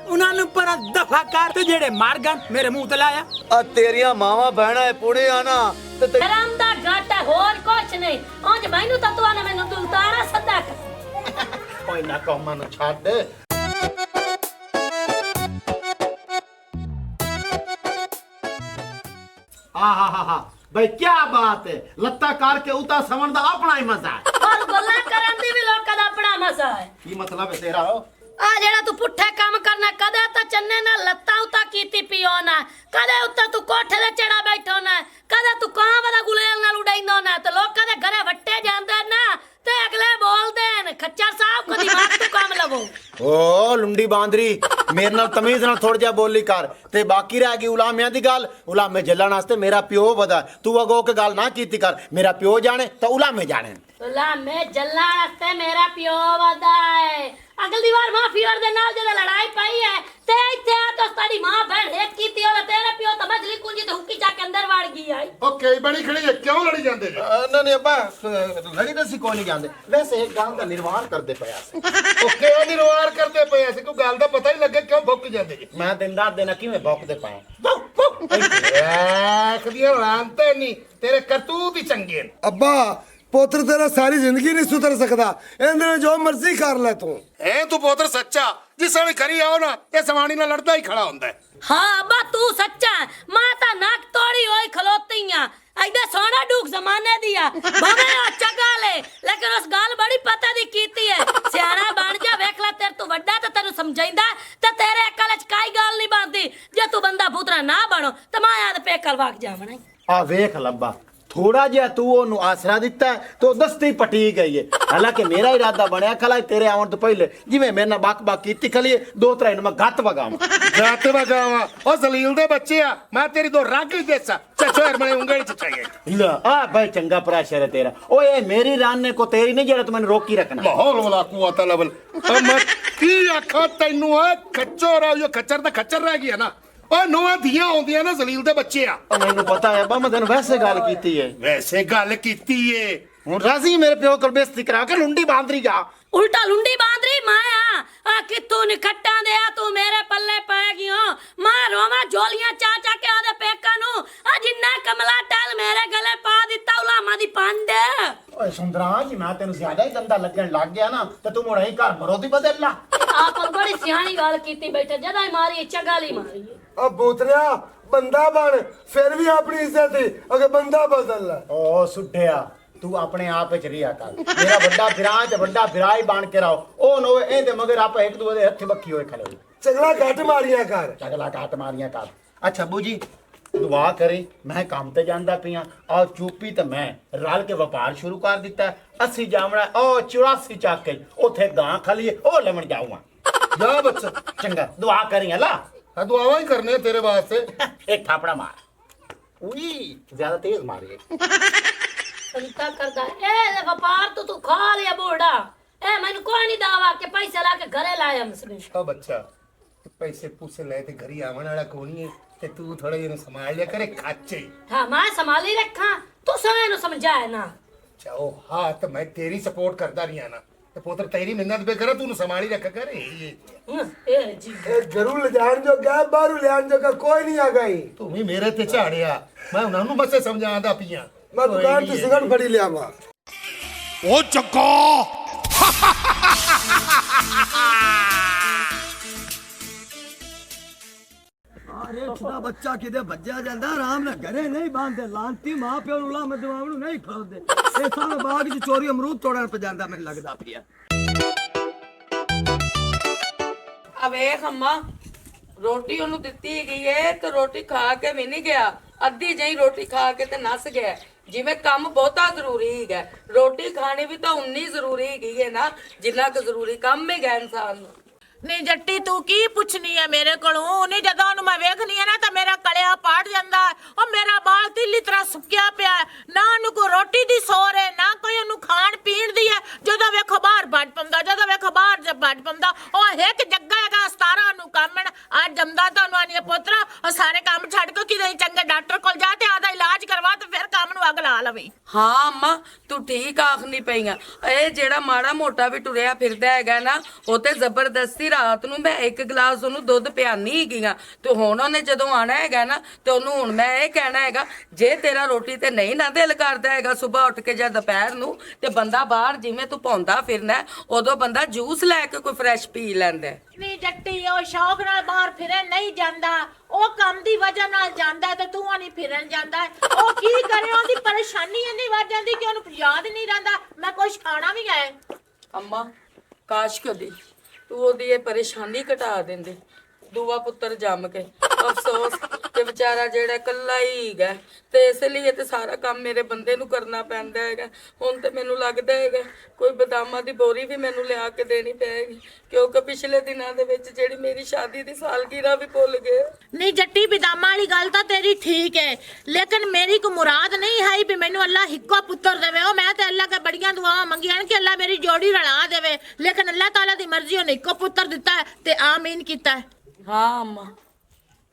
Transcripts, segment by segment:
उन्होंने पर दफा कर ते जेड़े मार गन मेरे मुंह ते लाया। आ तेरिया मावा बहना है पुणे आना ते आराम दा घाटा होर कुछ नहीं। आज मैनू तो तू आने मैनू दुलताना सदा कोई ना कौमा नु छाड़। हाँ भाई क्या बात है, लत्ता कार के उता समझ दा अपना ही मजा है और गल्ला करन दी भी लोकां दा अपना मजा है। की मतलब है तेरा? हो आ जेड़ा तू पुठे काम करना कदे ता चन्ने ना लत्ता उता कीती पियो ना, कदे उता तू कोठे ते चढ़ा बैठो ना, कदे तू कां वाला गुलेल नाल उड़ाइंदो ना, ते लोकां दे घरे वट्टे जांदे ना ते अगले बोल देन खच्चर साहब को दिमाग तू काम लगो। ओ लुंडी बांदरी मेरे नाल तमीज नाल थोड़ा जा बोली कर ते बाकी रह गई उलामियां दी गल। उलामे जलन वास्ते मेरा प्यो वदा, तू अगो के गल ना कीती कर। मेरा प्यो जाने तो उलामे जाने। उलामे जलन वास्ते मेरा प्यो वदा है। अगली बार माफी और दे नाल जदा लड़ाई पाई है ते इथे आ तो साडी मां बहन एक कीती और तेरे प्यो तो मछली कुंजी ते हुक्की जाके अंदर वाड़ गई आई। ओके बड़ी खड़ी है, क्यों लड़ी जांदे जी? ना नहीं अब्बा लड़ी दसी कोई नहीं जानदे, वैसे एक गांव दा निर्माण करदे पया से। ओके ओ निर्वार करते पे ऐसे को गल दा पता ही लगे क्यों भुक जांदे जी? मैं दिन रात देना किवें भौंकदे पाए। खदिया लानते नहीं, तेरे करतूत ही चंगे ने। अब्बा पोत्र तेरा सारी जिंदगी नहीं सुधर सकता, इन्हें जो मर्जी कर ले तू। है तू पोतर सच्चा, जिस समय करी आओ ना ये समानी ना लड़ता ही खड़ा होंदा है। हाँ अब्बा तू सच्चा है। मां ता नाक तोड़ी होई खलोती आ ऐदा सोना डूक जमाने दिया भावे अच्छा गाल है, लेकिन उस गाल बड़ी पता दी कीती है। सियाना बन जा, वेख ले तेरे तू वड्डा ते तेनु समझाइंदा ते तेरे अकल च काई गाल नहीं बनदी। जे तू बंदा पुत्रा ना बनो ते मां याद पेकल वाग जावना। आ वेख लब्बा थोड़ा जिहा तू ओनू आसरा दिता है तो दस्ती पटी गई है। हालांकि मेरा इरादा बनया खला तेरे आवन तो पहले जिवें मेरे नाल बक बक कीती खली दो त्रै मैं गत वगावां। गत वगावा ओ जलील दे बच्चे आ, मैं तेरी दो रग ही देसा चचोर मने उंगली च चाहिए। ला आ भाई चंगा प्रेशर है तेरा। ओए मेरी रान को तेरी नहीं जेड़ा तू मैंने रोकी रखना। माहौल वाला कुआता लेवल मैं की आखा तैनू आ खच्चर आ, यो खच्चर दा खच्चर रह गया ना। ओ नोआ धियां आउंदियां ना जलील दे बच्चे आ। मैनू पता है मैं तेन वैसे गल कीती है। वैसे गल कीती है हुन राजी मेरे प्यो को बेइज्जती करा के लुंडी बांदरी जा। उल्टा लुंडी बांदरी माया आ कितू निखट्टा दे तू मेरे पल्ले पै गयो। मां रोवा झोलियां चा चा के आदे पेका नु आ जिन्ना कमला टल मेरे गले पा दिता उलामा दी पंड। ओए सुंदरा जी मैं तेन ज्यादा ही गंदा लगन लग गया ना तो तू मुड़ा ही घर मरोदी बदल ला। आप बड़ी सियाणी गल कीती बैठे, जदा मारी चगाली मारी। अब बोतरिया बंदा बन, फिर भी अपनी इज्जत ही अगर बंदा बदल ले। ओ सुड्ढिया तू अपने आप च रिया कर। मेरा बड़ा फिरा ते बड़ा फिरा ही बन के रहो। ओ नो एंदे मगर आप एक दूसरे दे हत्थे बक्खी होए खलो। चगला घट मारिया कर। चगला काट मारियां कर। अच्छा बूजी दुआ करी मैं काम ते जांदा पिया और चुप्पी ते मैं रल के व्यापार शुरू कर दिता है। अस्सी जामना ओ 84 चाक के ओथे गां खलीए ओ लमन जाऊंगा। जा बच्चा चंगा दुआ करी अल्लाह। हाँ दुआवा ही करने तेरे वास्ते। एक थापड़ा मार। उई ज्यादा तेज मारी। संता करदा ए व्यापार तू खा लिया बूढ़ा। ए मैंने कोई नहीं दावा के पैसे ला के घरे लाया मुझसे। हाँ बच्चा पैसे पूसे ले ते घरी आवन वाला कोनी है ते तू थोड़ा ये संभाल लिया करे खाचे। हाँ मैं संभाली रखा तू समय नु समझाए ना। चाहो हाँ तो मैं तेरी सपोर्ट करता रही ना तो पुत्र तेरी मेहनत पे करे तू संभाली रखा करे। ए जी जरूर ले जान जो गैर बारू ले आन जो का कोई नहीं आ गई। तू भी मेरे ते झाड़िया मैं उन्होंने बस समझांदा पिया। मैं दुकान ते सिगरेट फड़ी ले आवा। ओ चक्का अरे खुदा बच्चा किदे भज्जा जांदा आराम ना घरे नहीं बांधे लांती मां प्यो उला में दवावणू नहीं खाउंदे। ए साले बाग च चोरी अमरूद तोड़न पे जांदा मैं लगदा पिया। अब एक अम्मा रोटी ओनू दित्ती गई है तो रोटी खा के भी नहीं गया, अद्धी जही रोटी खा के ते नस गया। जिवें काम बहुता जरूरी है, रोटी खानी भी तो उन्नी जरूरी है ना जिन्ना क जरूरी काम है इंसान। नहीं जट्टी तू की पुछनी है मेरे कोलों? नहीं जदों ओनू मैं वेखनी है ना तो मेरा कलिया पाट जांदा है। ओ मेरा बाल तिल्ली तरह सुक्या पिया है, ना ओनू को रोटी दी सोर है ना कोई ओनू खाण पीण दी है। जदों वेखो बाहर बट पंदा, जदों वेखो बाहर जब बट पंदा। ओ एक जग्गा हैगा 17 ओनू काम आज जमदा तो ओनू आनी पुत्रा ओ सारे काम छड्ड के किते चंगे डॉक्टर कोल जा ते आदा इलाज करवा ते फिर काम नू अग ला लवी। हाँ अम्मा तू ਠੀਕ ਆਖਣੀ ਪਈਆਂ। ਇਹ ਜਿਹੜਾ ਮਾੜਾ ਮੋਟਾ ਵੀ ਟੁਰਿਆ ਫਿਰਦਾ ਹੈਗਾ ਨਾ, ਉਹ ਤੇ ਜ਼ਬਰਦਸਤੀ ਰਾਤ ਨੂੰ ਮੈਂ 1 ਗਲਾਸ ਉਹਨੂੰ ਦੁੱਧ ਪਿਆਨੀ ਹੈਗੀਆਂ। ਤੇ ਹੁਣ ਉਹਨੇ ਜਦੋਂ ਆਣਾ ਹੈਗਾ ਨਾ, ਤੇ ਉਹਨੂੰ ਹੁਣ ਮੈਂ ਇਹ ਕਹਿਣਾ ਹੈਗਾ, ਜੇ ਤੇਰਾ ਰੋਟੀ ਤੇ ਨਹੀਂ ਨਾ ਦਿਲ ਕਰਦਾ ਹੈਗਾ ਸਵੇਰ ਉੱਠ ਕੇ ਜਾਂ ਦੁਪਹਿਰ ਨੂੰ, ਤੇ ਬੰਦਾ ਬਾਹਰ ਜਿਵੇਂ ਤੂੰ ਪਾਉਂਦਾ ਫਿਰਨਾ, ਉਦੋਂ ਬੰਦਾ ਜੂਸ ਲੈ ਕੇ ਕੋਈ ਫਰੈਸ਼ ਪੀ ਲੈਂਦਾ। ਨੀ ਜੱਟੀ ਉਹ ਸ਼ੌਕ ਨਾਲ ਬਾਹਰ ਫਿਰਨ ਨਹੀਂ ਜਾਂਦਾ, ਉਹ ਕੰਮ ਦੀ ਵਜ੍ਹਾ ਨਾਲ ਜਾਂਦਾ ਤੇ ਤੂੰ ਨਹੀਂ ਫਿਰਨ ਜਾਂਦਾ। ਉਹ ਕੀ ਕਰੇ, ਉਹਦੀ ਪਰੇਸ਼ਾਨੀ ਇੰਨੀ ਵੱਧ ਜਾਂਦੀ ਕਿ ਉਹਨੂੰ ਯਾਦ ਨਹੀਂ ਰਹਿੰਦਾ ਮੈਂ ਕੁਝ ਖਾਣਾ ਵੀ ਹੈ। ਅੰਮਾ ਕਾਸ਼ ਕਦੀ ਤੂੰ ਉਹਦੀ ਇਹ ਪਰੇਸ਼ਾਨੀ ਘਟਾ ਦਿੰਦੀ, ਦੂਆ ਪੁੱਤਰ ਜੰਮ ਕੇ। ਅਫਸੋਸ ਕਿ ਵਿਚਾਰਾ ਜਿਹੜਾ ਇਕੱਲਾ ਹੀ ਹੈਗਾ, ਤੇ ਇਸ ਲਈ ਇਹ ਤੇ ਸਾਰਾ ਕੰਮ ਮੇਰੇ ਬੰਦੇ ਨੂੰ ਕਰਨਾ ਪੈਂਦਾ ਹੈਗਾ। ਹੁਣ ਤੇ ਮੈਨੂੰ ਲੱਗਦਾ ਹੈਗਾ ਕੋਈ ਬਦਾਮਾਂ ਦੀ ਬੋਰੀ ਵੀ ਮੈਨੂੰ ਲਿਆ ਕੇ ਦੇਣੀ ਪਏਗੀ, ਕਿਉਂਕਿ ਪਿਛਲੇ ਦਿਨਾਂ ਦੇ ਵਿੱਚ ਜਿਹੜੀ ਮੇਰੀ ਸ਼ਾਦੀ ਦੀ ਸਾਲਗਿਰਾ ਵੀ ਭੁੱਲ ਗਏ। ਨਹੀਂ ਜੱਟੀ ਬਦਾਮਾਂ ਵਾਲੀ ਗੱਲ ਤਾਂ ਤੇਰੀ ਠੀਕ ਹੈ, ਲੇਕਿਨ ਮੇਰੀ ਕੋ ਮੁਰਾਦ ਨਹੀਂ ਹੈ ਵੀ ਮੈਨੂੰ ਅੱਲਾ ਇੱਕੋ ਪੁੱਤਰ ਦੇਵੇ। ਉਹ ਮੈਂ ਤੇ ਅੱਲਾ ਕੇ ਬੜੀਆਂ ਦੁਆਵਾਂ ਮੰਗੀਆਂ ਕਿ ਅੱਲਾ ਮੇਰੀ ਜੋੜੀ ਰਲਾ ਦੇਵੇ, ਲੇਕਿਨ ਅੱਲਾ ਤਾਲਾ ਦੀ ਮਰਜ਼ੀ ਉਹਨੇ ਇੱਕੋ ਪੁੱਤਰ ਦਿੱਤਾ ਹੈ ਤੇ ਆਮੀਨ ਕੀਤਾ ਹੈ। ਹਾਂ ਅੰਮਾ,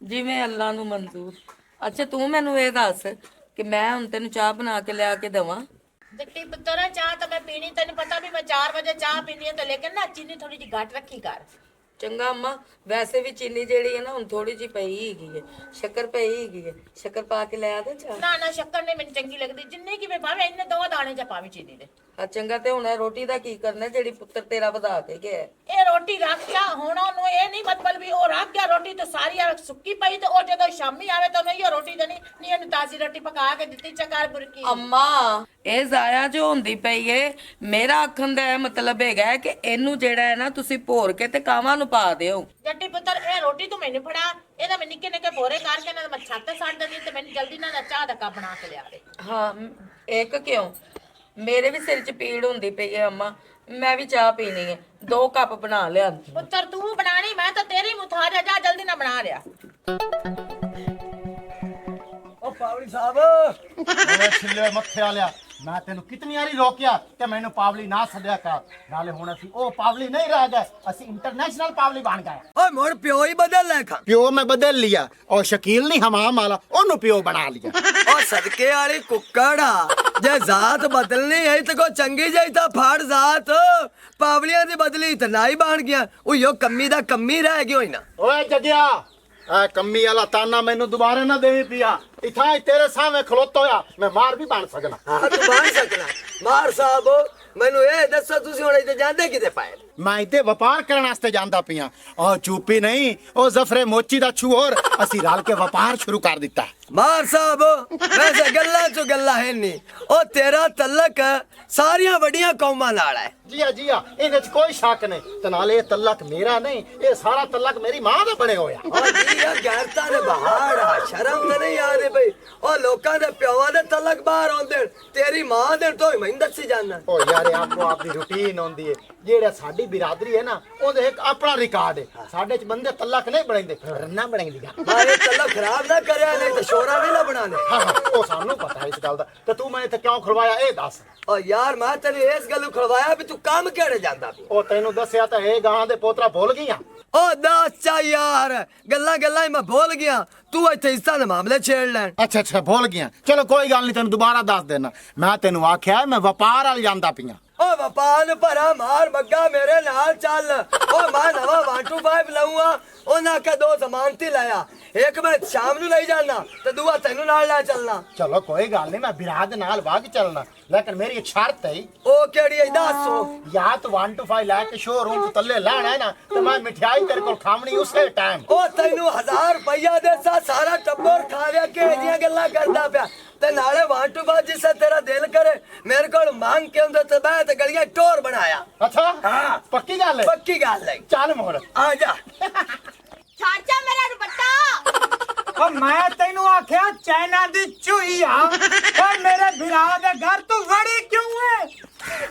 ਜਿਵੇਂ ਅੱਲਾ ਨੂੰ ਮਨਜ਼ੂਰ। ਅੱਛਾ ਤੂੰ ਮੈਨੂੰ ਇਹ ਦੱਸ ਕਿ ਮੈਂ ਹੁਣ ਤੈਨੂੰ ਚਾਹ ਬਣਾ ਕੇ ਲਿਆ ਕੇ ਦੇਵਾਂ? ਜੱਟੀ ਪੁੱਤਰ ਚਾਹ ਤਾਂ ਮੈਂ ਪੀਣੀ, ਤੈਨੂੰ ਪਤਾ ਵੀ ਮੈਂ 4 ਵਜੇ ਚਾਹ ਪੀਣੀ ਹੈ, ਤੇ ਲੇਕਿਨ ਨਾ ਚੀਨੀ ਥੋੜੀ ਜਿਹੀ ਘੱਟ ਰੱਖੀ ਕਰ। ਚੰਗਾ ਅੰਮਾ, ਵੈਸੇ ਵੀ ਚੀਨੀ ਜਿਹੜੀ ਹੈ ਨਾ ਹੁਣ ਥੋੜੀ ਜਿਹੀ ਪਈ ਹੈਗੀ ਹੈ, ਸ਼ੱਕਰ ਪਈ ਹੈਗੀ ਹੈ, ਸ਼ੱਕਰ ਪਾ ਕੇ ਲੈ ਆ ਦੇ ਚਾਹ। ਨਾ ਨਾ ਸ਼ੱਕਰ ਨਹੀਂ ਮੈਨੂੰ ਚੰਗੀ ਲੱਗਦੀ, ਜਿੰਨੀ ਕਿ ਮੈਂ ਪਾਵੇਂ ਇੰਨੇ 2 ਦਾਣੇ ਚ ਪਾਵੇਂ ਚੀਨੀ ਦੇ। ਆ ਚੰਗਾ, ਤੇ ਹੁਣ ਇਹ ਰੋਟੀ ਦਾ ਕੀ ਕਰਨਾ ਜਿਹੜੀ ਪੁੱਤਰ ਤੇਰਾ ਵਧਾ ਕੇ ਗਿਆ? ਇਹ ਰੋਟੀ ਰੱਖ ਜਾ, ਹੁਣ ਉਹਨੂੰ ਇਹ ਨਹੀਂ ਮਤਲਬ ਵੀ ਉਹ ਰੱਖ ਗਿਆ ਰੋਟੀ ਤੇ ਸਾਰੀ ਸੁੱਕੀ ਪਈ, ਤੇ ਉਹ ਜਦੋਂ ਸ਼ਾਮੀ ਆਵੇ ਤਾਂ ਉਹਨੂੰ ਇਹ ਰੋਟੀ ਦੇਣੀ ਨਹੀਂ, ਇਹਨੂੰ ਤਾਜ਼ੀ ਰੋਟੀ ਪਕਾ ਕੇ ਦਿੱਤੀ ਚਕਾਰ ਬੁਰਕੀ। ਅੰਮਾ ਇਹ ਜ਼ਾਇਆ ਜੋ ਹੁੰਦੀ ਪਈ ਏ, ਮੇਰਾ ਆਖਣ ਦਾ ਇਹ ਮਤਲਬ ਹੈਗਾ ਕਿ ਇਹਨੂੰ ਜਿਹੜਾ ਹੈ ਨਾ ਤੁਸੀਂ ਭੋਰ ਕੇ ਤੇ ਕਾਵਾਂ ਨੂੰ ਪਾ ਦਿਓ। ਜੱਟੀ ਪੁੱਤਰ ਇਹ ਰੋਟੀ ਤੂੰ ਮੈਨੂੰ ਫੜਾ, ਇਹਦਾ ਮੈਂ ਨਿੱਕੇ ਨਿੱਕੇ ਭੋਰੇ ਕਰਕੇ ਨਾ ਮੈਂ ਛੱਤ ਤੇ ਛੱਡ ਦਿੰਦੀ, ਤੇ ਮੈਨੂੰ ਜਲਦੀ ਨਾਲ ਚਾਹ ਦਾ ਕੱਪ ਬਣਾ ਕੇ ਲਿਆ ਦੇ। ਹਾਂ ਇੱਕ ਕਿਉਂ, ਮੇਰੇ ਵੀ ਸਿਰ 'ਚ ਪੀੜ ਹੁੰਦੀ ਪਈ ਹੈ ਅੰਮਾ, ਮੈਂ ਵੀ ਚਾਹ ਪੀਣੀ ਹੈ, 2 ਕੱਪ ਬਣਾ ਲਿਆ। ਪੁੱਤਰ ਤੂੰ ਬਣਾਣੀ, ਮੈਂ ਤਾਂ ਤੇਰੀ ਮੁਥਾਜ ਆ, ਜਾ ਜਲਦੀ ਨਾਲ ਬਣਾ ਲਿਆ। ਉਹ ਪਾਵਲੀ ਸਾਹਿਬ, ਓਏ ਛਿੱਲੇ ਮੱਥੇ ਵਾਲਿਆ, ਮੈਂ ਤੈਨੂੰ ਕਿਤਨੀ ਵਾਰੀ ਰੋਕਿਆ ਕਿ ਮੈਨੂੰ ਪਾਵਲੀ ਨਾ ਸੱਦਿਆ ਕਰ। ਨਾਲੇ ਹੁਣ ਅਸੀਂ ਉਹ ਪਾਵਲੀ ਨਹੀਂ ਰਹਿ ਗਏ, ਅਸੀਂ ਇੰਟਰਨੈਸ਼ਨਲ ਪਾਵਲੀ ਬਣ ਗਏ। ਓਏ ਮੁੜ ਪਿਓ ਹੀ ਬਦਲ ਲੈ ਖਾ। ਪਿਓ ਮੈਂ ਬਦਲ ਲਿਆ, ਔਰ ਸ਼ਕੀਲ ਨਹੀਂ ਹਮਾਮ ਵਾਲਾ, ਉਹਨੂੰ ਪਿਓ ਬਣਾ ਲਿਆ। ਉਹ ਸਦਕੇ ਵਾਲੀ ਕੁੱਕੜਾ, ਜੇ ਜ਼ਾਤ ਬਦਲਣੀ ਹੈ ਤਾਂ ਕੋ ਚੰਗੀ ਜਾਈ ਤਾਂ ਫੜ ਜ਼ਾਤ। ਪਾਵਲੀਆਂ ਦੀ ਬਦਲੀ ਤਾਂ ਨਾ ਹੀ ਬਣ ਗਿਆ, ਉਹ ਕੰਮੀ ਦਾ ਕੰਮੀ ਰਹਿ ਗਿਆ ਹੋਈ ਨਾ। ਓਏ ਜੱਗਿਆ, ਐ ਕੰਮੀ ਵਾਲਾ ਤਾਨਾ ਮੈਨੂੰ ਦੁਬਾਰਾ ਨਾ ਦੇਵੀ ਪਿਆ। ਇਥਾਂ ਤੇਰੇ ਸਾਹਮਣੇ ਖਲੋਤਾ ਹੋਇਆ ਮੈਂ ਮਾਰ ਵੀ ਬਣ ਸਕਣਾ। ਹਾਂ ਤੂੰ ਬਣ ਸਕਣਾ ਮਾਰ ਸਾਹਿਬ। ਮੈਨੂੰ ਇਹ ਦੱਸੋ ਤੁਸੀਂ ਹੁਣ ਇੱਥੇ ਜਾਂਦੇ ਕਿਤੇ ਪਾਏ? ਮੈਂ ਇੱਥੇ ਵਪਾਰ ਕਰਨ ਵਾਸਤੇ ਜਾਂਦਾ ਪਿਆ। ਉਹ ਚੂਪੀ ਨਹੀਂ, ਉਹ ਜ਼ਫਰੇ ਮੋਚੀ ਦਾ ਛੂਹਰ, ਅਸੀਂ ਰਲ ਕੇ ਵਪਾਰ ਸ਼ੁਰੂ ਕਰ ਦਿੱਤਾ। ਮਾਰ ਸਾਹਿਬ ਵੈਸੇ ਗੱਲਾਂ ਚੋਂ ਗੱਲਾਂ ਹੈ ਨਹੀਂ, ਉਹ ਤੇਰਾ ਤਲਕ ਸਾਰੀਆਂ ਵੱਡੀਆਂ ਕੌਮਾਂ ਨਾਲ ਹੈ। ਜੀ ਆ, ਇਹਦੇ ਚ ਕੋਈ ਸ਼ੱਕ ਨਹੀਂ। ਤੇ ਨਾਲੇ ਇਹ ਤਲਕ ਮੇਰਾ ਨਹੀਂ, ਇਹ ਸਾਰਾ ਤਲਕ ਮੇਰੀ ਮਾਂ ਦਾ ਬਣੇ ਹੋਇਆ। ਉਹ ਜੀ ਆ ਗੈਰਤਾਂ ਦੇ ਬਹਾੜ ਆ, ਸ਼ਰਮ ਤਾਂ ਨਹੀਂ ਆਦੇ ਬਈ। ਉਹ ਲੋਕਾਂ ਦੇ ਪਿਓਾਂ ਦੇ ਤਲਕ ਬਾਹਰ ਆਉਂਦੇ, ਤੇਰੀ ਮਾਂ ਦੇ ਤੋਂ ਹੀ ਮੈਨੂੰ ਦੱਸੀ ਜਾਣਾ। ਉਹ ਯਾਰ ਆਪੋ ਆਪ ਦੀ ਰੁਟੀਨ ਹੁੰਦੀ ਹੈ। ਜਿਹੜਾ ਸਾਡੀ ਬਿਰਾਦਰੀ ਹੈ ਨਾ, ਉਹਦੇ ਇੱਕ ਆਪਣਾ ਰਿਕਾਰਡ ਹੈ। ਸਾਡੇ ਚ ਬੰਦੇ ਤਲਕ ਨਹੀਂ ਬਣਾਉਂਦੇ, ਰੰਨਾ ਬਣਾਉਂਦੀਆਂ। ਮਾਰੇ ਤਲਕ ਖਰਾਬ ਨਾ ਕਰਿਆ, ਨਹੀਂ ਤਾਂ ਸ਼ੋਰਾ ਵੀ ਨਾ ਬਣਾਣੇ। ਹਾਂ ਉਹ ਸਾਨੂੰ ਪਤਾ ਹੈ ਇਸ ਗੱਲ ਦਾ। ਤੇ ਤੂੰ ਮੈਂ ਇੱਥੇ ਕਿਉਂ ਖੜਵਾਇਆ ਇਹ ਦੱਸ। ਉਹ ਯਾਰ ਮੈਂ ਤੈਨੂੰ ਇਸ ਗੱਲ ਨੂੰ ਖੜਵਾਇਆ ਵੀ ਤੂੰ ਕੰਮ ਕਿਹੜੇ ਜਾਂਦਾ ਵੀ। ਉਹ ਤੈਨੂੰ ਦੱਸਿਆ ਤਾਂ ਇਹ ਗਾਂ ਦੇ ਪੋਤਰਾ ਭੁੱਲ ਗਈਆਂ। ਉਹ ਦੱਸ ਯਾਰ, ਗੱਲਾਂ ਹੀ ਮੈਂ ਭੁੱਲ ਗਿਆ। ਤੂੰ ਇੱਥੇ ਇਸਤਾ ਦੇ ਮਾਮਲੇ ਛੇੜ ਲੈਣ। ਅੱਛਾ ਭੁੱਲ ਗਿਆ, ਚਲੋ ਕੋਈ ਗੱਲ ਨਹੀਂ, ਤੈਨੂੰ ਦੁਬਾਰਾ ਦੱਸ ਦੇਣਾ। ਮੈਂ ਤੈਨੂੰ ਆਖਿਆ ਮੈਂ ਵਪਾਰ ਵਾਲ ਜਾਂਦਾ ਪਿਆ। ਉਹ ਵਪਾਰ ਭਰਾ ਮਾਰ ਮੱਗਾ ਮੇਰੇ ਨਾਲ ਚੱਲ। ਉਹ ਮੈਂ ਨਵਾਂ 125 ਲਾਉਂਗਾ, ਉਹਨਾਂ ਕੇ 2 ਜ਼ਮਾਨਤੀ ਲਾਇਆ, ਇੱਕ ਮੈਂ ਸ਼ਾਮ ਨੂੰ ਲਈ ਜਾਣਾ ਤੇ ਦੂਆ ਤੈਨੂੰ ਨਾਲ ਲੈ ਚੱਲਣਾ। ਚਲੋ ਕੋਈ ਗੱਲ ਨਹੀਂ, ਮੈਂ ਬਿਰਾਦ ਨਾਲ ਵਗ ਚੱਲਣਾ, ਲੇਕਿਨ ਮੇਰੀ ਇੱਕ ਸ਼ਰਤ ਹੈ। ਉਹ ਕਿਹੜੀ ਹੈ ਦੱਸੋ? ਜਾਂ ਤੂੰ 125 ਲੈ ਕੇ ਸ਼ੋਰੂਮ ਤੋਂ ਤੱਲੇ ਲੈਣਾ ਹੈ ਨਾ, ਤੇ ਮੈਂ ਮਠਿਆਈ ਤੇਰੇ ਕੋਲ ਖਾਵਣੀ ਉਸੇ ਟਾਈਮ। ਉਹ ਤੈਨੂੰ 1000 ਰੁਪਇਆ ਦੇ ਸਾਰਾ ਟੱਬਰ ਖਾ ਲਿਆ ਕਿ ਇਹਦੀਆਂ ਗੱਲਾਂ ਕਰਦਾ ਪਿਆ। ਤੇ ਨਾਲੇ 125 ਜਿਸੇ ਤੇਰਾ ਦਿਲ ਕਰੇ ਮੇਰੇ ਕੋਲ ਮੰਗ ਕੇ ਹੁੰਦਾ ਤੇ ਮੈਂ ਤੇ ਗਲੀਆਂ ਟੋਰ ਬਣਾਇਆ। ਅੱਛਾ ਹਾਂ ਪੱਕੀ ਗੱਲ ਹੈ? ਪੱਕੀ ਗੱਲ ਹੈ। ਚੱਲ ਮੋੜ ਆ ਜਾ। ਚਾਚਾ ਮੇਰਾ ਦੁਪੱਟਾ। ਉਹ ਮੈਂ ਤੈਨੂੰ ਆਖਿਆ ਚਾਈਨਾ ਦੀ ਚੂਹੀ ਆ। ਓਏ ਮੇਰੇ ਭਰਾ ਦੇ ਘਰ ਤੂੰ ਵੜੀ ਕਿਉਂ ਹੈ?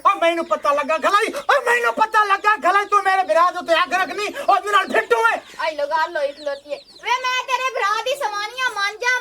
ਓ ਮੈਨੂੰ ਪਤਾ ਲੱਗਾ ਖਲਾਈ, ਓ ਮੈਨੂੰ ਪਤਾ ਲੱਗਾ ਖਲਾਈ ਤੂੰ ਮੇਰੇ ਭਰਾ ਦੇ ਉੱਤੇ ਅੱਗ ਰੱਖਣੀ, ਉਹਦੇ ਨਾਲ ਫਿੱਟੂ ਹੈ। ਆਈ ਲਗਾ ਲੋਈ ਖਲੋਤੀ ਹੈ ਵੇ ਮੈਂ ਤੇਰੇ ਭਰਾ ਦੀ ਸਮਾਨੀਆਂ ਮਾਂਜਾ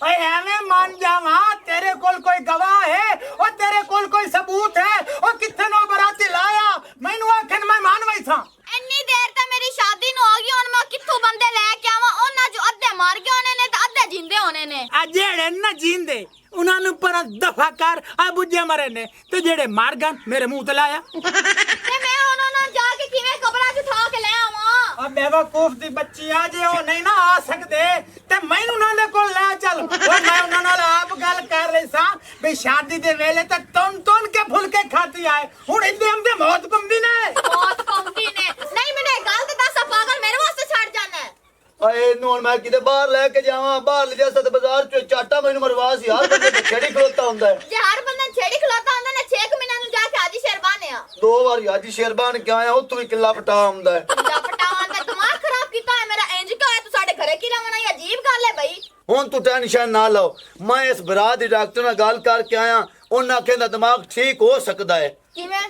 ਓਏ ਐਵੇਂ ਮੰਨ ਜਾਵਾਂ, ਤੇਰੇ ਕੋਲ ਕੋਈ ਗਵਾਹ ਹੈ? ਓ ਤੇਰੇ ਕੋਲ ਕੋਈ ਸਬੂਤ ਹੈ? ਓ ਕਿੱਥੇ ਨੋ ਬਰਾਤੀ ਲਾਇਆ? ਮੈਨੂੰ ਆਖਣ ਮੈਂ ਮਾਨਵਈ ਥਾਂ। ਇੰਨੀ ਦੇਰ ਤਾਂ ਮੇਰੀ ਸ਼ਾਦੀ ਨੂੰ ਹੋ ਗਈ, ਹੁਣ ਮੈਂ ਕਿੱਥੋਂ ਬੰਦੇ ਲੈ ਕੇ ਆਵਾਂ? ਉਹਨਾਂ ਜੋ ਅੱਧੇ ਮਰ ਗਏ ਹੋਣੇ ਨੇ ਤੇ ਅੱਧੇ ਜਿੰਦੇ ਹੋਣੇ ਨੇ। ਆ ਜਿਹੜੇ ਨਾ ਜਿੰਦੇ ਉਹਨਾਂ ਨੂੰ ਪਰ ਦਫਾ ਕਰ। ਆ ਬੁੱਝੇ ਮਰੇ ਗਏ ਨੇ ਤੇ ਜਿਹੜੇ ਮਰ ਗਏ ਮੇਰੇ ਮੂੰਹ ਤੇ ਲਾਇਆ। ਤੇ ਮੈਂ ਉਹਨਾਂ ਨਾਲ ਜਾ ਕੇ ਕਿਵੇਂ ਕਬਰਾਂ 'ਚ ਉਠਾ ਕੇ ਲੈ ਆਵਾਂ? ਆ ਬੇਵਕੂਫ ਦੀ ਬੱਚੀ ਆ, ਜੇ ਉਹ ਨਹੀਂ ਨਾ ਆ ਸਕਦੇ ਤੇ ਮੈਨੂੰ ਉਹਨਾਂ ਦੇ ਕੋਲ ਲੈ ਚੱਲ। ਉਹ ਮੈਂ ਉਹਨਾਂ ਨਾਲ ਆਪ ਗੱਲ ਕਰ ਰਹੀ ਸਾਂ ਵੀ ਸ਼ਾਦੀ ਦੇ ਵੇਲੇ ਤੇ ਤੁਨ ਕੇ ਫੁਲਕੇ ਖਾਤੀ ਆਏ, ਹੁਣ ਇੰਦੇ ਹਮਦੇ ਮੌਤ ਕੰਬੀ ਨੇ। ਬਹੁਤ ਕੰਪੀ ਨੇ। ਨਹੀਂ ਮੈਨੂੰ ਇਹ ਗੱਲ ਤੇ ਦੱਸ, ਪਾਗਲ ਮੇਰੇ ਵਾਸਤੇ ਛੱਡ ਜਾਣਾ ਹੈ। ਓਏ ਇਹਨੂੰ ਹੁਣ ਮੈਂ ਕਿਤੇ ਬਾਹਰ ਲੈ ਕੇ ਜਾਵਾਂ, ਬਾਹਰ ਲਿਜਾ ਸਤ ਬਾਜ਼ਾਰ ਚ ਚਾਟਾ ਮੈਨੂੰ ਮਰਵਾ ਸੀ। ਹਰ ਬੰਦੇ ਤੇ ਛੇੜੀ ਖਲੋਤਾ ਹੁੰਦਾ ਹੈ। ਜੇ ਹਰ ਬੰਦਾ ਛੇੜੀ ਖਲੋਤਾ ਹੁੰਦਾ ਨਾ 6 ਮਹੀਨਿਆਂ ਨੂੰ ਜਾ ਕੇ ਹਾਜੀ ਸ਼ੇਰਬਾਨ ਆ 2 ਵਾਰੀ ਹਾਜੀ ਸ਼ੇਰਬਾਨ ਕੇ ਆਇਆ, ਉੱਥੋਂ ਵੀ ਕਿੱਲਾ ਪਟਾ ਹੁੰਦਾ ਹੈ। ਜਾਂ ਪਟਾਵਾਂ ਦਾ ਦਿਮਾਗ ਖਰਾਬ ਕੀਤਾ ਹੈ ਮੇਰਾ। ਇੰਜ ਕਿਉਂ ਹੈ ਤੂੰ ਸਾਡੇ ਘਰੇ ਕੀ ਲਾਉਣਾ? ਇਹ ਅਜੀਬ ਗੱਲ ਹੈ ਬਈ। ਹੁਣ ਤੂੰ ਟੈਨਸ਼ਨ ਨਾ ਲਓ, ਮੈਂ ਇਸ ਬਰਾਤ ਦੇ ਡਾਕਟਰ ਨਾਲ ਗੱਲ ਕਰਕੇ ਆਇਆ, ਉਹਨਾਂ ਕਹਿੰਦਾ ਦਿਮਾਗ ਠੀਕ ਹੋ ਸਕਦਾ ਹੈ। ਕਿਵੇਂ?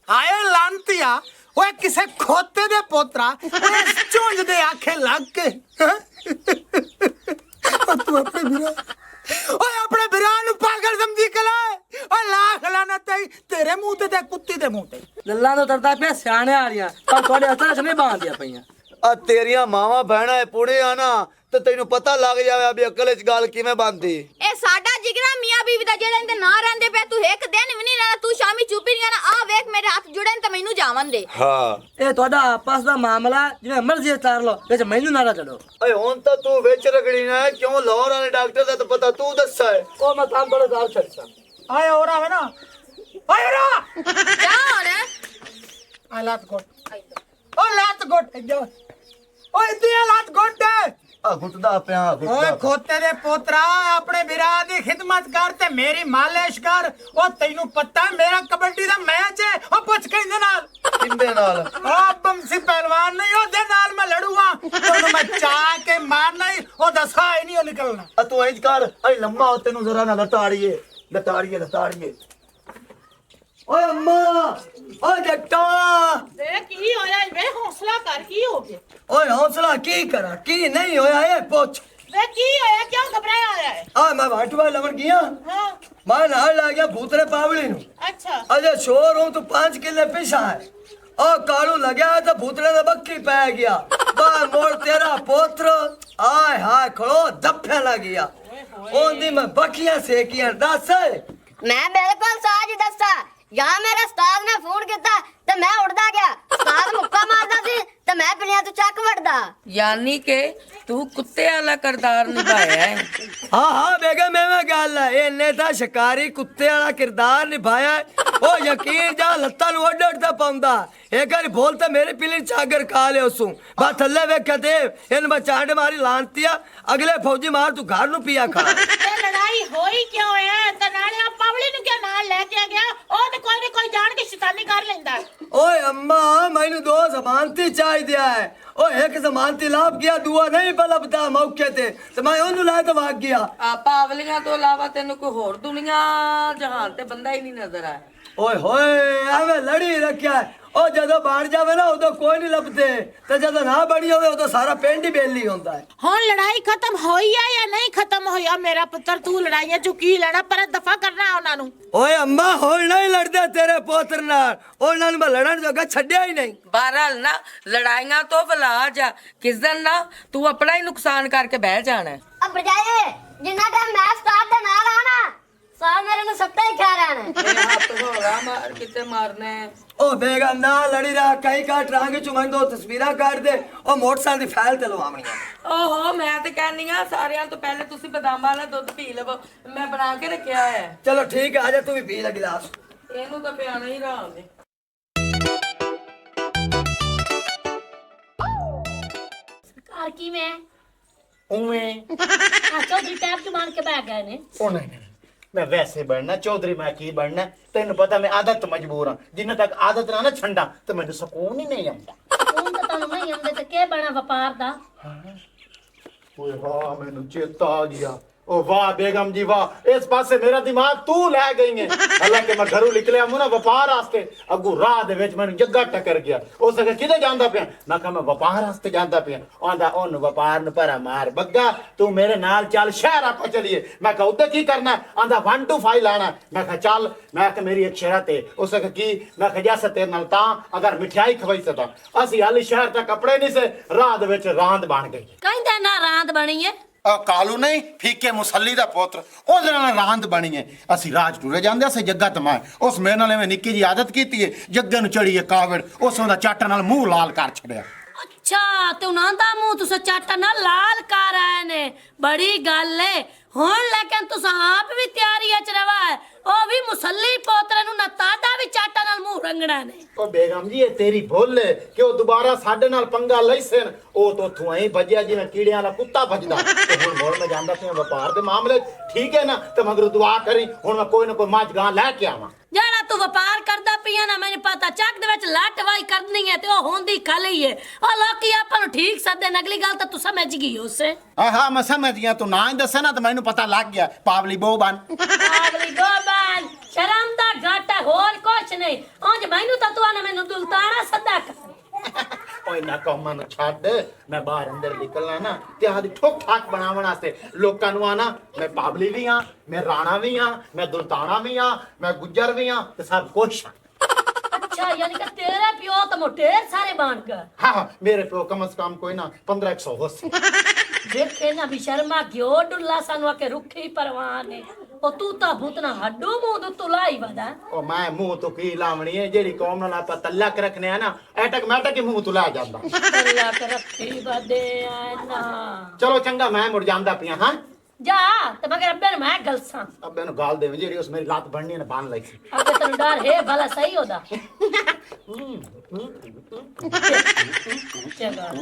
ਆਏ ਲਾਂਤੀਆ, ਓਏ ਕਿਸੇ ਖੋਤੇ ਦੇ ਪੋਤਰਾ ਓਏ ਝੁੰਝ ਦੇ ਆਖੇ ਲੱਗ ਕੇ ਹੈਂ? ਤੂੰ ਆਪਣੇ ਵੀਰਾ ਓਏ ਆਪਣੇ ਵੀਰਾ ਨੂੰ ਪਾਗਲ ਸਮਝੀ ਕਲਾ। ਓਏ ਲਾਖ ਲਾਨਤ ਹੈ ਤੇਰੇ ਮੂੰਹ ਤੇ ਕੁੱਤੀ ਦੇ ਮੂੰਹ ਤੇ। ਲੱਲਾ ਤੋਂ ਡਰਦਾ ਪਿਆ ਸਿਆਣੇ ਆ ਰਹੀਆਂ ਪਰ ਤੁਹਾਡੇ ਹੱਥਾਂ 'ਚ ਨਹੀਂ ਬਾਂਧਦੀਆਂ ਪਈਆਂ। ਆ ਤੇਰੀਆਂ ਮਾਵਾਂ ਭੈਣਾਂ ਪੁੜੇ ਆ ਨਾ ਤੇ ਤੈਨੂੰ ਪਤਾ ਲੱਗ ਜਾਵੇ ਵੀ ਅਕਲ ਚ ਗੱਲ ਕਿਵੇਂ ਬਣਦੀ। ਇਹ ਸਾਡਾ ਜਿਗਰਾ ਮੀਆਂ ਬੀਵੀ ਦਾ ਜਿਹੜਾ ਇਹਦੇ ਨਾਂ ਰਹਿੰਦੇ ਪਏ, ਤੂੰ ਇੱਕ ਦਿਨ ਵੀ ਨਹੀਂ ਰਹਿਣਾ, ਤੂੰ ਸ਼ਾਮੀ ਚੁੱਪੀ ਨਹੀਂ ਰਹਿਣਾ। ਆ ਵੇਖ ਮੇਰੇ ਹੱਥ ਜੁੜੇ ਨੇ ਤੇ ਮੈਨੂੰ ਜਾਵਣ ਦੇ। ਹਾਂ ਇਹ ਤੁਹਾਡਾ ਆਪਸ ਦਾ ਮਾਮਲਾ, ਜਿਵੇਂ ਮਰਜ਼ੀ ਤਾਰ ਲਓ, ਵਿੱਚ ਮੈਨੂੰ ਨਾ ਚੜੋ। ਓਏ ਹੁਣ ਤਾਂ ਤੂੰ ਵਿੱਚ ਰਗੜੀ ਨਾ, ਕਿਉਂ ਲਾਹੌਰ ਵਾਲੇ ਡਾਕਟਰ ਦਾ ਤਾਂ ਪਤਾ ਤੂੰ ਦੱਸਾ ਹੈ। ਉਹ ਮੈਂ ਕੰਮ ਬੜਾ ਦਾਲ ਛੱਡਦਾ। ਆਏ ਹੋਰ ਆਵੇ ਨਾ, ਆਏ ਹੋਰ ਆ। ਜਾ ਹੁਣ। ਆ ਲੱਤ ਗੋਟ, ਓ ਲੱਤ ਗੋਟ ਇੱਧਰ। ਓਏ ਤੇ ਲੱਤ ਗੋਟ। ਆ ਘੁੱਟਦਾ ਪਿਆ ਓਏ ਖੋਤੇ ਦੇ ਪੋਤਰਾ, ਆਪਣੇ ਵੀਰਾ ਦੀ ਖਿਦਮਤ ਕਰ ਤੇ ਮੇਰੀ ਮਾਲਿਸ਼ ਕਰ। ਉਹ ਤੈਨੂੰ ਪਤਾ ਮੇਰਾ ਕਬੱਡੀ ਦਾ ਮੈਚ ਹੈ, ਉਹ ਪੁੱਛ ਕੇ ਇਹਦੇ ਨਾਲ। ਕਿੰਦੇ ਨਾਲ? ਆ ਬੰਸੀ ਪਹਿਲਵਾਨ ਨਹੀਂ, ਉਹਦੇ ਨਾਲ ਮੈਂ ਲੜੂਗਾ। ਤੈਨੂੰ ਮੈਂ ਚਾਹ ਕੇ ਮਾਰਨਾ ਹੀ, ਉਹਦਾ ਸਾਹ ਹੀ ਨਹੀਂ ਨਿਕਲਣਾ। ਆ ਤੂੰ ਇੰਜ ਕਰ, ਅਈ ਲੰਮਾ ਤੈਨੂੰ ਜ਼ਰਾ ਨਾ ਲਤਾੜੀਏ। ਓਏ ਅੰਮਾ, ਓਏ ਜੱਟਾ, ਵੇ ਕੀ ਹੋਇਆ ਵੇ? ਹੌਸਲਾ ਕਰ, ਕੀ ਹੋ ਗਿਆ? ਓਏ ਹੌਸਲਾ ਕੀ ਕਰਾਂ, ਕੀ ਨਹੀਂ ਹੋਇਆ ਇਹ ਪੁੱਛ। ਵੇ ਕੀ ਹੋਇਆ? ਕਿਉਂ ਘਬਰਾਇਆ ਹੋਇਆ ਹੈ? ਆ ਮੈਂ ਵਾਟਵਾ ਲਵਣ ਗਿਆ, ਹਾਂ ਮੈਂ ਨਾਲ ਲੱਗ ਗਿਆ ਭੂਤਰੇ ਪਾਵਲੀ ਨੂੰ। ਅੱਛਾ ਅਜੇ ਸ਼ੋਰੂਮ ਤੋਂ 5 ਕਿੱਲੇ ਪਿਛਾ ਹੈ। ਉਹ ਕਾਲੂ ਲੱਗਿਆ ਤਾਂ ਭੂਤਰੇ ਦਾ ਬੱਕੀ ਪੈ ਗਿਆ। ਬਾਹਰ ਮੋੜ ਤੇਰਾ ਪੋਤਰ ਆਏ ਹਾਏ ਖੜੋ ਦੱਫਿਆ ਲੱਗ ਗਿਆ। ਉਹਦੀ ਮੈਂ ਬੱਕੀਆਂ ਸੇਕੀਆਂ। ਦੱਸ ਮੈਂ ਬਿਲਕੁਲ ਸਾਜ ਦੱਸਾਂ। ਜਾਂ ਮੇਰੇ ਉਸਤਾਦ ਨੇ ਫੋਨ ਕੀਤਾ ਤੇ ਮੈਂ ਉੱਡਦਾ ਗਿਆ। ਉਸਤਾਦ ਮੁੱਕਾ ਮਾਰਦਾ ਸੀ ਤੇ ਮੈਂ ਪਿੰਡਾਂ ਤੋਂ ਚੱਕ ਵੜਦਾ। ਯਾਨੀ ਕਿ ਤੂੰ ਕੁੱਤੇ ਵਾਲਾ ਕਿਰਦਾਰ ਨਿਭਾਇਆ ਹੈ। ਹਾਂ ਬੇਗਮ ਐਵੇਂ ਗੱਲ ਹੈ, ਇਹਨੇ ਤਾਂ ਸ਼ਿਕਾਰੀ ਕੁੱਤੇ ਵਾਲਾ ਕਿਰਦਾਰ ਨਿਭਾਇਆ ਹੈ। ਉਹ ਯਕੀਨ ਜਾ ਲੱਤਾਂ ਨੂੰ ਉੱਡ ਉੱਡ ਪਾਉਂਦਾ। ਇੱਕ ਵਾਰੀ ਬੋਲ ਤਾਂ ਮੇਰੇ ਪਿੱਲੇ ਚਾਗਰ ਖਾ ਲਿਓ ਸੂ ਬਾ ਥੱਲੇ ਵੇਖ ਤੇ ਇਹਨੂੰ ਮੈਂ ਚਾਂਡ ਮਾਰੀ ਲਾਂਤੀਆ। ਅਗਲੇ ਫੌਜੀ ਮਾਰ ਤੂੰ ਘਰ ਨੂੰ ਪੀਆ ਖਾ। ਤੇ ਲੜਾਈ ਹੋਈ ਕਿਉਂ ਹੈ? ਤੇ ਨਾਲੇ ਆ ਪਾਵਲੀ ਨੂੰ ਕਿਉਂ ਨਾਲ ਲੈ ਕੇ ਗਿਆ? ਉਹ ਤੇ ਕੋਈ ਨਾ ਕੋਈ ਜਾਣ ਕੇ ਸ਼ੈਤਾਨੀ ਕਰ ਲੈਂਦਾ। ਓਏ ਅੰਮਾ ਮੈਨੂੰ 2 ਜ਼ਮਾਨਤੀ ਚਾਹੀਦੀ ਹੈ। ਉਹ ਇੱਕ ਜ਼ਮਾਨਤੀ ਲੱਭ ਗਿਆ, ਦੂਆ ਨਹੀਂ ਲੱਭਦਾ ਮੌਕੇ ਤੇ ਮੈਂ ਉਹਨੂੰ ਲੈ ਕੇ ਭਾਗ ਗਿਆ। ਆ ਪਾਵਲੀਆਂ ਤੋਂ ਇਲਾਵਾ ਤੈਨੂੰ ਕੋਈ ਹੋਰ ਦੁਨੀਆ ਜਹਾਨ ਤੇ ਬੰਦਾ ਹੀ ਨਹੀਂ ਨਜ਼ਰ ਆਇਆ। ਓਏ ਹੋਏ ਐਵੇਂ ਲੜੀ ਰੱਖਿਆ। ਉਹ ਜਦੋਂ ਬਣ ਜਾਵੇ ਨਾ ਉਦੋਂ ਕੋਈ ਨਹੀਂ ਲੱਭਦੇ, ਤੇ ਜਦੋਂ ਨਾ ਬਣੀ ਹੋਵੇ ਉਦੋਂ ਸਾਰਾ ਪਿੰਡ ਹੀ ਬੇਲੀ ਹੁੰਦਾ ਹੈ। ਹੁਣ ਲੜਾਈ ਖਤਮ ਹੋਈ ਹੈ ਜਾਂ ਨਹੀਂ ਖਤਮ ਹੋਈ? ਆ ਮੇਰਾ ਪੁੱਤਰ ਤੂੰ ਲੜਾਈਆਂ ਚੋਂ ਕੀ ਲੈਣਾ? ਪਰ ਦਫਾ ਕਰਨਾ ਉਹਨਾਂ ਨੂੰ। ਓਏ ਅੰਮਾ ਹੁਣ ਨਹੀਂ ਲੜਦੇ ਤੇਰੇ ਪੋਤਰ ਨਾਲ, ਉਹਨਾਂ ਨੂੰ ਮੈਂ ਲੜਨ ਜੋਗਾ ਛੱਡਿਆ ਹੀ ਨਹੀਂ। ਬਹਰਾਲ ਨਾ ਲੜਾਈਆਂ ਤੋਂ ਬਲਾ ਜਾ, ਕਿਸ ਦਿਨ ਨਾ ਤੂੰ ਆਪਣਾ ਹੀ ਨੁਕਸਾਨ ਕਰਕੇ ਬਹਿ ਜਾਣਾ ਹੈ। अब बजाए जिन्ना टाइम मैं उस्ताद दे नाल आना साल मेरे ਨੂੰ ਸੱਤਾ ਹੀ ਖਾ ਰਹਿਣਾ। ਇਹ ਹੱਥ ਹੋਲਾ ਮਾਰ ਕਿਤੇ ਮਾਰਨਾ ਹੈ। ਉਹ ਬੇਗਮ ਨਾ ਲੜੀ ਰਾ ਕਈ ਕਾਟ ਰਾਂਗ ਚ ਮੈਂ ਦੋ ਤਸਵੀਰਾਂ ਕੱਢ ਦੇ। ਉਹ ਮੋਟਰਸਾਈਕਲ ਦੀ ਫਾਈਲ ਤੇ ਲਵਾਵਣੀਆਂ। ਓਹੋ ਮੈਂ ਤੇ ਕਹਿੰਨੀ ਆ ਸਾਰਿਆਂ ਤੋਂ ਪਹਿਲੇ ਤੁਸੀਂ ਬਦਾਮਾਂ ਵਾਲਾ ਦੁੱਧ ਪੀ ਲਵੋ, ਮੈਂ ਬਣਾ ਕੇ ਰੱਖਿਆ ਹੈ। ਚਲੋ ਠੀਕ ਹੈ, ਆ ਜਾ ਤੂੰ ਵੀ ਪੀ ਲੈ ਗਿਲਾਸ। ਇਹਨੂੰ ਤਾਂ ਪਿਆਣਾ ਹੀ ਰਾਮ ਨੇ। ਸਰਕਾਰ ਕਿਵੇਂ ਉਵੇਂ ਆ ਚੌਧਰੀ ਟੈਪ ਚ ਮਾਰ ਕੇ ਬਹਿ ਗਏ ਨੇ। ਉਹ ਨਹੀਂ ਮੈਂ ਵੈਸੇ ਬਣਨਾ ਚੌਧਰੀ, ਮੈਂ ਕੀ ਬਣਨਾ ਤੈਨੂੰ ਪਤਾ ਮੈਂ ਆਦਤ ਮਜਬੂਰ ਹਾਂ। ਜਿੰਨਾ ਤੱਕ ਆਦਤ ਨਾ ਛੰਡਾ ਤੇ ਮੈਨੂੰ ਸਕੂਨ ਹੀ ਨਹੀਂ ਆਉਂਦਾ। ਸਕੂਨ ਤਾਂ ਤੁਹਾਨੂੰ ਨਹੀਂ ਆਉਂਦੇ ਤੇ ਕੀ ਬਣਾ ਵਪਾਰ ਦਾ? ਓਏ ਵਾਹ ਮੈਨੂੰ ਚੇਤਾ ਆ ਗਿਆ। ओ वाह बेगम जी वाह, इस पासे मेरा दिमाग तू लै गई है। हालांकि मैं घरों निकलिया हूं ना व्यापार वास्ते, अगू राह दे विच मैनू जग्गा टकर गया। उस अगे किदे जांदा पिया? मैं कहा मैं व्यापार वास्ते जांदा पिया। आंदा ओन व्यापार न भरा मार बग्गा, तू मेरे नाल चल शहर आपा चलिए। मैं कहा उधर की करना है? आंदा 1 2 5 लाना। मैं कहा चल। मैं कहा मेरी एक शर्त है। उस अगे की? मैं कहा जैसे तेरे नाल तां अगर मिठाई खवाई सदा। असी हाली शहर तक कपड़े नहीं से, राह दे विच रांद बन गई। ਕਹਿੰਦਾ ਨਾ ਰਾਂਦ ਬਣੀ ਏ। ਕਾਲੂ ਨਹੀਂ ਫੀਕੇ ਮੁਸੱਲੀ ਦਾ ਪੁੱਤਰ ਉਹਦੇ ਨਾਲ ਰਾਂਦ ਬਣੀ ਹੈ। ਅਸੀਂ ਰਾਜ ਟੁਰੇ ਜਾਂਦੇ ਅਸੀਂ ਜੱਗਾ ਤਮਾ ਉਸ ਮੇਰੇ ਨਾਲ ਐਵੇਂ ਨਿੱਕੀ ਜੀ ਆਦਤ ਕੀਤੀ ਹੈ ਜੱਗੇ ਨੂੰ ਚੜੀ ਹੈ ਕਾਵੜ ਉਸ ਦਾ ਚਾਟਾ ਨਾਲ ਮੂੰਹ ਲਾਲ ਕਰ ਛੜਿਆ। ਅੱਛਾ ਤੇ ਉਹਨਾਂ ਦਾ ਮੂੰਹ ਤੁਸੀਂ ਚਾਟਾ ਨਾਲ ਲਾਲ ਕਰ ਆਏ ਨੇ ਬੜੀ ਗੱਲ ਏ ਹੁਣ ਲੇਕਿਨ ਤੁਸੀਂ ਆਪ ਵੀ ਤਿਆਰੀ ਚ ਰਵਾ ਹੈ ਉਹ ਵੀ ਮੁਸੱਲੀ ਪੋਤਰੇ ਨੂੰ ਨਤਾਦਾ ਵੀ ਚਾਟਾ ਨਾਲ ਮੂੰਹ ਰੰਗਣਾ ਨੇ। ਉਹ ਬੇਗਮ ਜੀ ਇਹ ਤੇਰੀ ਭੁੱਲ ਹੈ ਕਿ ਉਹ ਦੁਬਾਰਾ ਸਾਡੇ ਨਾਲ ਪੰਗਾ ਲਈ ਸਨ ਉਹ ਤੋਂ ਉੱਥੋਂ ਐਂ ਭੱਜਿਆ ਜਿਵੇਂ ਕੀੜਿਆਂ ਵਾਲਾ ਕੁੱਤਾ ਭੱਜਦਾ ਤੇ ਹੁਣ ਮੋੜ ਮੈਂ ਜਾਂਦਾ ਪਿਆ ਵਪਾਰ ਦੇ ਮਾਮਲੇ ਠੀਕ ਹੈ ਨਾ ਤੇ ਮਗਰ ਦੁਆ ਕਰੀ ਹੁਣ ਮੈਂ ਕੋਈ ਨਾ ਕੋਈ ਮੱਝ ਗਾਂ ਲੈ ਕੇ ਆਵਾਂ। ਜਿਹੜਾ ਤੂੰ ਵਪਾਰ ਕਰਦਾ ਪਿਆ ਨਾ ਮੈਨੂੰ ਪਤਾ ਚੱਕ ਦੇ ਵਿੱਚ ਲੱਟ ਵਾਈ ਕਰਨੀ ਹੈ ਤੇ ਉਹ ਹੁੰਦੀ ਖਾਲੀ ਹੈ ਉਹ ਲੋਕੀ ਆਪਾਂ ਨੂੰ ਠੀਕ ਸੱਦੇ ਅਗਲੀ ਗੱਲ ਤਾਂ ਤੂੰ ਸਮਝ ਗਈ ਉਸੇ। ਹਾਂ ਮੈਂ ਸਮਝ ਗਿਆ ਤੂੰ ਨਾ ਹੀ ਦੱਸੇ ਨਾ ਤਾਂ ਮੈਨੂੰ ਪਤਾ ਲੱਗ ਗਿਆ ਪਾਵਲੀ ਬੋਬਨ ਪਾਵਲੀ ਬੋਬਨ ਸ਼ਰਮ ਦਾ ਘਾਟਾ ਹੋਰ ਕੁਛ ਨਹੀਂ ਉਂਝ ਮੈਨੂੰ ਤਾਂ ਤੂੰ ਆਣਾ ਮੈਨੂੰ ਦੁਲਤਾਨਾ ਸੱਦਾ ਕਰ। ਓਏ ਨਾ ਕੰਮਾਂ ਨੂੰ ਛੱਡ ਮੈਂ ਬਾਹਰ ਅੰਦਰ ਨਿਕਲਣਾ ਨਾ ਤੇ ਆਦੀ ਠੋਕ ਠਾਕ ਬਣਾਉਣ ਵਾਸਤੇ ਲੋਕਾਂ ਨੂੰ ਆਣਾ ਮੈਂ ਪਾਵਲੀ ਵੀ ਆ ਮੈਂ ਰਾਣਾ ਵੀ ਆ ਮੈਂ ਦੁਲਤਾਨਾ ਵੀ ਆ ਮੈਂ ਗੁੱਜਰ ਵੀ ਆ ਤੇ ਸਭ ਕੁਛ। ਅੱਛਾ ਯਾਨੀ ਕਿ ਤੇਰੇ ਪਿਓ ਤਾਂ ਮੋਟੇ ਸਾਰੇ ਬਣ ਗਏ। ਹਾਂ ਮੇਰੇ ਪਿਓ ਕਮ ਸੇ ਕਮ ਕੋਈ ਨਾ 1500 ਹੋਸੀ ਦੇਖੇ ਨਾ ਵੀ ਸ਼ਰਮਾ ਕਿਉਂ ਡੁੱਲਾ ਸਾਨੂੰ ਆਕੇ ਰੁੱਖੀ ਪਰਵਾਨ ਨੇ ਉਹ ਤੂੰ ਤਾਂ ਭੂਤਨਾ ਹੱਡੂ ਮੂੰਹ ਤੋਂ ਤੁਲਾਈ ਵਦਾ ਉਹ ਮੈਂ ਮੂੰਹ ਤੋਂ ਕੀ ਲਾਵਣੀ ਹੈ ਜਿਹੜੀ ਕੌਮ ਨਾਲ ਆਪਾਂ ਤਲਕ ਰੱਖਨੇ ਆ ਨਾ ਐਟਕ ਮੈਟਕ ਹੀ ਮੂੰਹ ਤੋਂ ਲਾ ਜਾਂਦਾ। ਅੱਲਾ ਕਰ ਰੱਖੀ ਵਦੇ ਨਾ ਚਲੋ ਚੰਗਾ ਮੈਂ ਮੁੜ ਜਾਂਦਾ ਪਿਆ ਹਾਂ ਜਾ ਤੇ ਮਗਰ ਅੱਬੇ ਨੂੰ ਮੈਂ ਗਲਸਾਂ ਅੱਬੇ ਨੂੰ ਗਾਲ ਦੇਵੇਂ ਜਿਹੜੀ ਉਸ ਮੇਰੀ ਲੱਤ ਬਣਨੀ ਨੇ ਬੰਨ ਲਈ ਸੀ। ਅੱਬੇ ਤੈਨੂੰ ਡਰ ਹੈ ਭਲਾ ਸਹੀ ਹੋਦਾ ਚੰਗਾ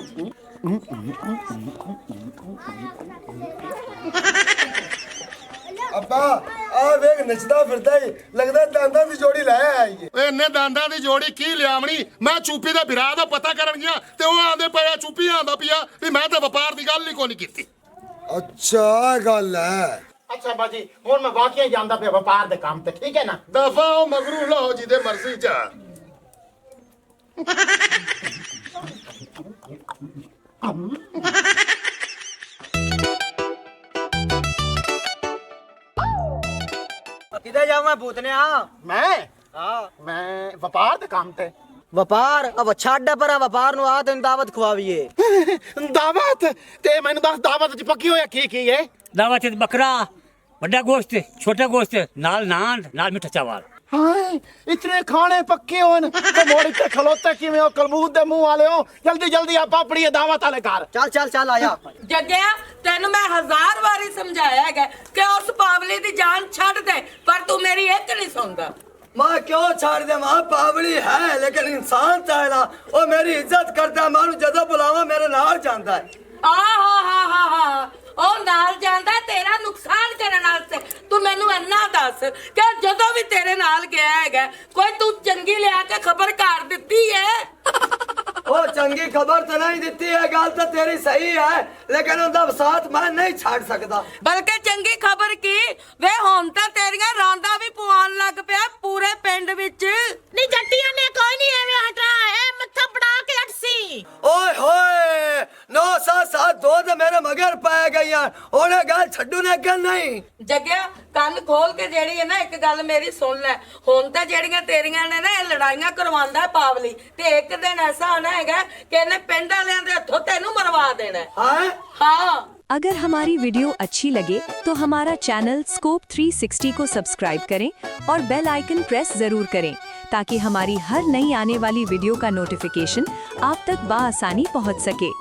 ਅੱਬਾ ਆ ਵੇਖ ਨੱਚਦਾ ਫਿਰਦਾ ਈ ਲੱਗਦਾ ਦੰਦਾਂ ਦੀ ਜੋੜੀ ਲੈ ਆਈ ਏ। ਓਏ ਇੰਨੇ ਦੰਦਾਂ ਦੀ ਜੋੜੀ ਕੀ ਲਿਆਵਣੀ ਮੈਂ ਚੂਪੀ ਦੇ ਵਿਰਾਹ ਦਾ ਪਤਾ ਕਰਨ ਗਿਆ ਤੇ ਉਹ ਆਂਦੇ ਪਿਆ ਚੂਪੀ ਆਂਦਾ ਪਿਆ ਵੀ ਮੈਂ ਤਾਂ ਵਪਾਰ ਦੀ ਗੱਲ ਹੀ ਕੋਈ ਨਹੀਂ ਕੀਤੀ। ਅੱਛਾ ਗੱਲ ਹੈ। ਅੱਛਾ ਬਾਜੀ ਹੁਣ ਮੈਂ ਵਾਕਿਆ ਜਾਂਦਾ ਪਿਆ ਵਪਾਰ ਦੇ ਕੰਮ ਤੇ ਠੀਕ ਹੈ ਨਾ। ਦਫਾ ਉਹ ਮਗਰੂ ਲਓ ਜਿਹਦੇ ਮਰਜ਼ੀ ਚ। किधर जाऊँ मैं भूतने ਮੈਂ ਵਪਾਰ ਦੇ ਕੰਮ ਤੇ व्यापार अब छाड़ पर व्यापार नु आ तेन दावत खुआवीए ਦਾਵਤ ਤੇ ਮੈਨੂੰ ਦੱਸ ਦਾਵਤ ਚ ਪੱਕੀ ਹੋਇਆ ਕੀ ਹੈ। दावत बकरा बड़ा गोश्त छोटा गोश्त नाल नान नाल मिठा चावल। ਹਾਏ ਇਤਨੇ ਖਾਣੇ ਪੱਕੇ ਹੋਣ ਤੇ ਮੋੜ ਇੱਥੇ ਖਲੋਤੇ ਕਿਵੇਂ ਹੋ ਕਲਬੂਤ ਦੇ ਮੂੰਹ ਵਾਲੇ ਹੋ ਜਲਦੀ ਜਲਦੀ ਆਪਾਂ ਆਪਣੀ ਦਾਵਤ ਵਾਲੇ ਘਰ। चल चल चल आया ਜੱਗਿਆ ਤੈਨੂੰ ਮੈਂ 1000 ਵਾਰੀ ਸਮਝਾਇਆ ਹੈਗਾ ਕਿ ਉਸ ਪਾਵਲੀ ਦੀ ਜਾਨ ਛੱਡ ਦੇ ਪਰ ਤੂੰ ਮੇਰੀ ਇੱਕ ਨਹੀਂ ਸੁਣਦਾ। माँ क्यों छाड़ दे माँ पावली है लेकिन इंसान चाहेला वो मेरी इज्जत करता है मानू जदों बुलावा मेरे नाल जांदा है। ਆਹਾ ਉਹ ਨਾਲ ਜਾਂਦਾ ਤੇਰਾ ਨੁਕਸਾਨ ਕਰਨ ਵਾਸਤੇ। ਤੂੰ ਮੈਨੂੰ ਇੰਨਾ ਦੱਸ ਕਿ ਜਦੋਂ ਵੀ ਤੇਰੇ ਨਾਲ ਗਿਆ ਹੈਗਾ ਕੋਈ ਤੂੰ ਚੰਗੀ ਲਿਆ ਕੇ ਖਬਰ ਕਰ ਦਿੱਤੀ ਹੈ? वो चंगी खबर तो नहीं देती है गल तो तेरी सही है लेकिन उनका साथ मैं नहीं छाड़ सकता। ਬਲਕਿ ਚੰਗੀ ਖਬਰ ਕੀ ਵੇ ਹੁਣ ਤਾਂ ਤੇਰੀਆਂ ਰਾਂਦਾਂ ਵੀ ਪਵਾਉਣ ਲੱਗ ਪਿਆ ਪੂਰੇ ਪਿੰਡ ਵਿੱਚ। ਨੀ ਜੱਟੀਆਂ ਨੇ ਕੋਈ ਨਹੀਂ ਐਵੇਂ ਹਟਾ ਐ ਮੱਥਾ ਬਣਾ ਕੇ ਅਟਸੀ। ओए होए 9 दो तो मेरे मगर पै गई उन्हें गल छड्डू ने गल नहीं। ਜੱਗਿਆ ਕੰਨ ਖੋਲ ਕੇ ਜਿਹੜੀ ਹੈ ਨਾ ਇੱਕ ਗੱਲ ਮੇਰੀ ਸੁਣ ਲੈ ਹੁਣ ਤਾਂ ਜਿਹੜੀਆਂ ਤੇਰੀਆਂ ਨੇ ਨਾ ਇਹ ਲੜਾਈਆਂ ਕਰਵਾਉਂਦਾ ਹੈ ਪਾਵਲੀ ਤੇ ਇੱਕ ਦਿਨ ਐਸਾ ਹੋਣਾ ਹੈਗਾ ਕਿ ਇਹਨੇ ਪਿੰਡ ਵਾਲਿਆਂ ਦੇ ਹੱਥੋਂ ਤੈਨੂੰ ਮਰਵਾ ਦੇਣਾ ਹੈ। हाँ ਹਾਂ अगर हमारी वीडियो अच्छी लगे तो हमारा चैनल स्कोप 360 को सब्सक्राइब करें और बेल आइकन प्रेस जरूर करें ताकि हमारी हर नई आने वाली वीडियो का नोटिफिकेशन आप तक बआसानी पहुंच सके।